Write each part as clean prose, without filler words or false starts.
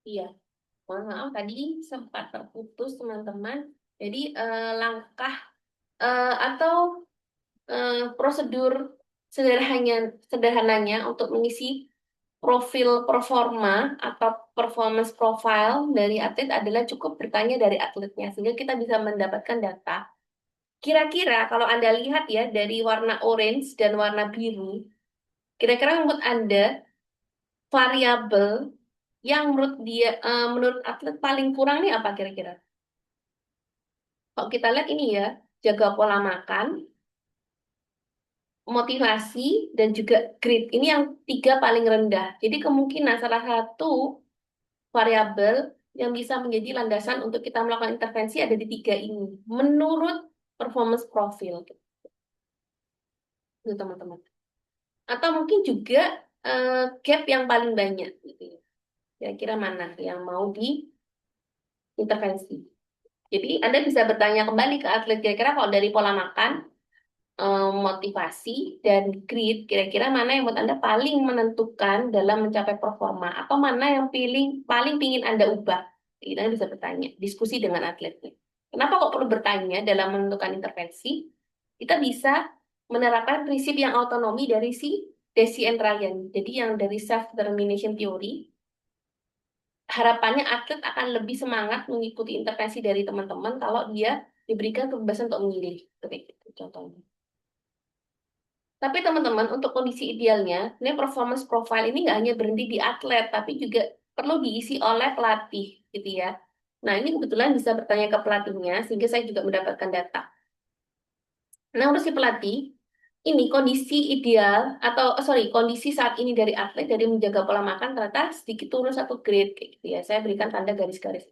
Iya, mohon maaf tadi sempat terputus teman-teman. Jadi langkah atau prosedur sederhananya untuk mengisi profil performa atau performance profile dari atlet adalah cukup bertanya dari atletnya sehingga kita bisa mendapatkan data. Kira-kira kalau Anda lihat ya dari warna orange dan warna biru, kira-kira menurut Anda variabel yang menurut atlet paling kurang nih apa kira-kira? Kalau kita lihat ini ya, jaga pola makan, motivasi, dan juga grit. Ini yang tiga paling rendah. Jadi kemungkinan salah satu variabel yang bisa menjadi landasan untuk kita melakukan intervensi ada di tiga ini. Menurut performance profile, gitu teman-teman. Atau mungkin juga gap yang paling banyak. Gitu ya. Kira-kira mana yang mau diintervensi. Jadi Anda bisa bertanya kembali ke atlet kira-kira kalau dari pola makan, motivasi dan grit, kira-kira mana yang buat Anda paling menentukan dalam mencapai performa atau mana yang paling pingin Anda ubah. Kita bisa bertanya, diskusi dengan atletnya. Kenapa kok perlu bertanya dalam menentukan intervensi? Kita bisa menerapkan prinsip yang autonomi dari si Desi and Ryan. Jadi yang dari self-determination theory, harapannya atlet akan lebih semangat mengikuti intervensi dari teman-teman kalau dia diberikan kebebasan untuk memilih. Seperti itu contohnya. Tapi teman-teman, untuk kondisi idealnya, ini performance profile ini nggak hanya berhenti di atlet, tapi juga perlu diisi oleh pelatih, gitu ya. Nah, ini kebetulan bisa bertanya ke pelatihnya, sehingga saya juga mendapatkan data. Nah, menurut si pelatih, ini kondisi ideal, atau kondisi saat ini dari atlet, dari menjaga pola makan, ternyata sedikit turun satu grade, kayak gitu ya. Saya berikan tanda garis-garis.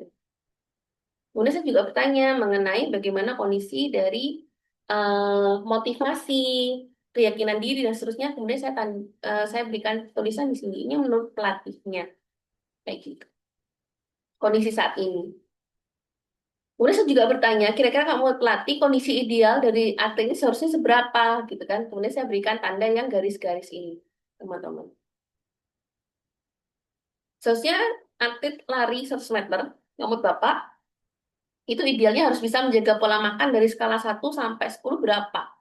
Kemudian saya juga bertanya mengenai bagaimana kondisi dari motivasi, keyakinan diri dan seterusnya. Kemudian saya berikan tulisan di sini. Ini menurut pelatihnya kayak gitu. Kondisi saat ini. Kemudian saya juga bertanya, kira-kira kamu pelatih kondisi ideal dari atlet ini seharusnya seberapa gitu kan? Kemudian saya berikan tanda yang garis-garis ini, teman-teman. Seharusnya atlet lari 100 meter, menurut Bapak, itu idealnya harus bisa menjaga pola makan dari skala 1 sampai 10 berapa?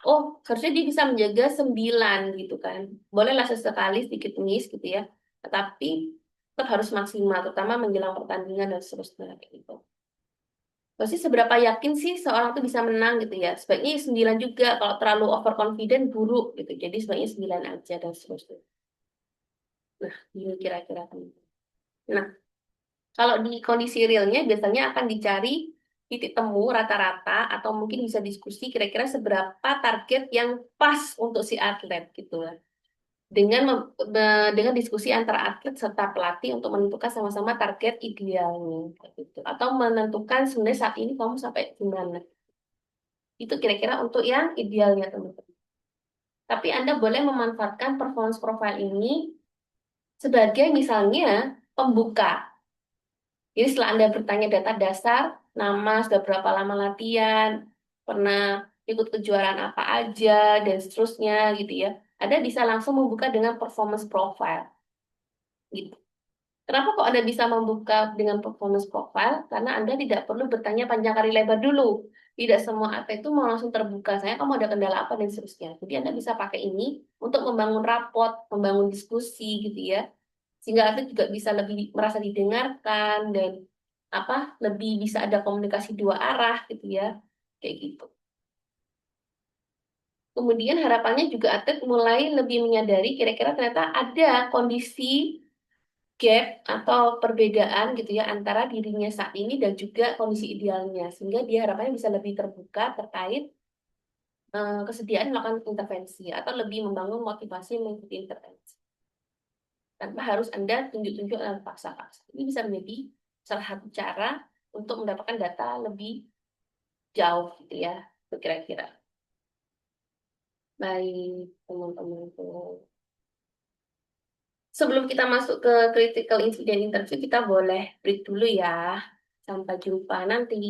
Oh, seharusnya dia bisa menjaga 9 gitu kan. Bolehlah sesekali sedikit miss gitu ya. Tetapi tetap harus maksimal, terutama menjelang pertandingan dan seterusnya kayak gitu. Pasti seberapa yakin sih seorang tuh bisa menang gitu ya. Sebaiknya 9 juga, kalau terlalu overconfident buruk gitu. Jadi sebaiknya 9 aja dan seterusnya. Nah, ini kira-kira kan. Nah, kalau di kondisi realnya biasanya akan dicari titik temu rata-rata atau mungkin bisa diskusi kira-kira seberapa target yang pas untuk si atlet gitu lah. Dengan diskusi antara atlet serta pelatih untuk menentukan sama-sama target idealnya gitu. Atau menentukan sebenarnya saat ini kamu sampai di mana. Itu kira-kira untuk yang idealnya teman-teman. Tapi Anda boleh memanfaatkan performance profile ini sebagai misalnya pembuka. Jadi setelah Anda bertanya data dasar, nama, sudah berapa lama latihan, pernah ikut kejuaraan apa aja, dan seterusnya gitu ya. Anda bisa langsung membuka dengan performance profile. Gitu. Kenapa kok Anda bisa membuka dengan performance profile? Karena Anda tidak perlu bertanya panjang kali lebar dulu. Tidak semua atlet itu mau langsung terbuka. Saya kamu ada kendala apa dan seterusnya. Jadi Anda bisa pakai ini untuk membangun raport, membangun diskusi gitu ya. Sehingga atlet juga bisa lebih merasa didengarkan dan lebih bisa ada komunikasi dua arah gitu ya. Kayak gitu. Kemudian harapannya juga atlet mulai lebih menyadari kira-kira ternyata ada kondisi gap atau perbedaan gitu ya antara dirinya saat ini dan juga kondisi idealnya sehingga dia harapannya bisa lebih terbuka terkait kesediaan melakukan intervensi atau lebih membangun motivasi mengikuti intervensi tanpa harus Anda tunjuk-tunjuk dan paksa-paksa. Ini bisa menjadi salah satu cara untuk mendapatkan data lebih jauh gitu ya, kira-kira. Baik, teman-teman. Sebelum kita masuk ke critical incident interview, kita boleh break dulu ya. Sampai jumpa nanti.